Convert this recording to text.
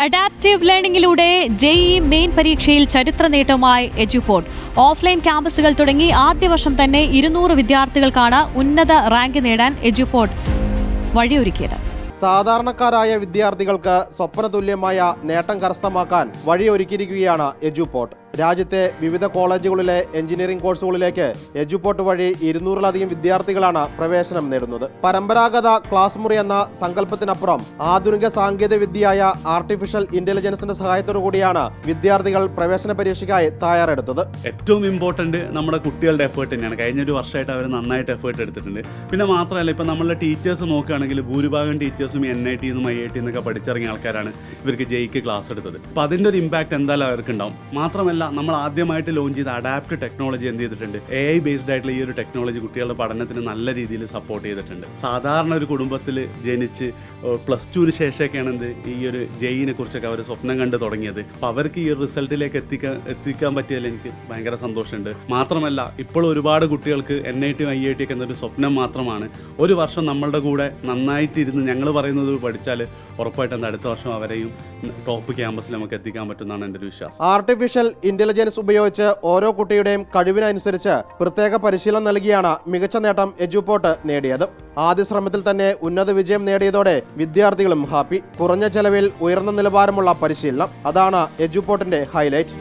Adaptive ലേണിംഗിലൂടെ JEE main പരീക്ഷയിൽ ചരിത്ര നേട്ടവുമായി Eduport. Offline ക്യാമ്പസുകൾ തുടങ്ങി ആദ്യ വർഷം തന്നെ 200 വിദ്യാർത്ഥികൾക്കാണ് ഉന്നത റാങ്ക് നേടാൻ എഡ്യൂപോർട്ട് വഴിയൊരുക്കിയത്. സാധാരണക്കാരായ വിദ്യാർത്ഥികൾക്ക് സ്വപ്നതുല്യമായ നേട്ടം കരസ്ഥമാക്കാൻ വഴിയൊരുക്കിയിരിക്കുകയാണ് എഡ്യൂപോർട്ട്. രാജ്യത്തെ വിവിധ കോളേജുകളിലെ എഞ്ചിനീയറിംഗ് കോഴ്സുകളിലേക്ക് എഡ്യൂപോർട്ട് വഴി 200-ലധികം വിദ്യാർത്ഥികളാണ് പ്രവേശനം നേടുന്നത്. പരമ്പരാഗത ക്ലാസ് മുറി എന്ന സങ്കല്പത്തിനപ്പുറം ആധുനിക സാങ്കേതിക വിദ്യയായ ആർട്ടിഫിഷ്യൽ ഇന്റലിജൻസിന്റെ സഹായത്തോടു കൂടിയാണ് വിദ്യാർത്ഥികൾ പ്രവേശന പരീക്ഷയ്ക്കായി തയ്യാറെടുത്തത്. ഏറ്റവും ഇമ്പോർട്ടന്റ് നമ്മുടെ കുട്ടികളുടെ എഫേർട്ട് തന്നെയാണ്. കഴിഞ്ഞൊരു വർഷമായിട്ട് അവർ നന്നായിട്ട് എഫേർട്ട് എടുത്തിട്ടുണ്ട്. പിന്നെ മാത്രമല്ല, ഇപ്പം നമ്മളുടെ ടീച്ചേഴ്സ് നോക്കുകയാണെങ്കിൽ ഭൂരിഭാഗം ടീച്ചേഴ്സും NIT നിന്നും IIT എന്നൊക്കെ പഠിച്ചിറങ്ങിയ ആൾക്കാരാണ് ഇവർക്ക് ജെഇക്ക് ക്ലാസ് എടുത്തത്. അപ്പോൾ അതിൻ്റെ ഒരു ഇമ്പാക്ട് എന്തായാലും അവർക്ക് ഉണ്ടാവും. മാത്രമല്ല, നമ്മൾ ആദ്യമായിട്ട് ലോഞ്ച് ചെയ്ത അഡാപ്റ്റ് ടെക്നോളജി എന്ത് ചെയ്തിട്ടുണ്ട്, AI ബേസ്ഡ് ആയിട്ടുള്ള ഈ ഒരു ടെക്നോളജി കുട്ടികളുടെ പഠനത്തിന് നല്ല രീതിയിൽ സപ്പോർട്ട് ചെയ്തിട്ടുണ്ട്. സാധാരണ ഒരു കുടുംബത്തിൽ ജനിച്ച് +2 ശേഷമൊക്കെയാണ് ഈ ഒരു ജെഇനെ കുറിച്ചൊക്കെ അവർ സ്വപ്നം കണ്ട് തുടങ്ങിയത്. അപ്പോൾ അവർക്ക് ഈ ഒരു റിസൾട്ടിലേക്ക് എത്തിക്കാൻ പറ്റിയതിൽ എനിക്ക് ഭയങ്കര സന്തോഷമുണ്ട്. മാത്രമല്ല, ഇപ്പോൾ ഒരുപാട് കുട്ടികൾക്ക് NIT IIT ഒക്കെ എന്നൊരു സ്വപ്നം മാത്രമാണ്. ഒരു വർഷം നമ്മളുടെ കൂടെ നന്നായിട്ടിരുന്ന് ഞങ്ങൾ പറയുന്നത് പഠിച്ചാൽ ഉറപ്പായിട്ടും അടുത്ത വർഷം അവരെയും ടോപ്പ് ക്യാമ്പസിൽ നമുക്ക് എത്തിക്കാൻ പറ്റുന്നതാണ് എൻ്റെ ഒരു വിശ്വാസം. ആർട്ടിഫിഷ്യൽ ഇന്റലിജൻസ് ഉപയോഗിച്ച് ഓരോ കുട്ടിയുടെയും കഴിവിനനുസരിച്ച് പ്രത്യേക പരിശീലനം നൽകിയാണ് മികച്ച നേട്ടം എഡ്യൂപോർട്ട് നേടിയത്. ആദ്യ ശ്രമത്തിൽ തന്നെ ഉന്നത വിജയം നേടിയതോടെ വിദ്യാർത്ഥികളും ഹാപ്പി. കുറഞ്ഞ ചെലവിൽ ഉയർന്ന നിലവാരമുള്ള പരിശീലനം, അതാണ് എഡ്യൂപോർട്ടിന്റെ ഹൈലൈറ്റ്.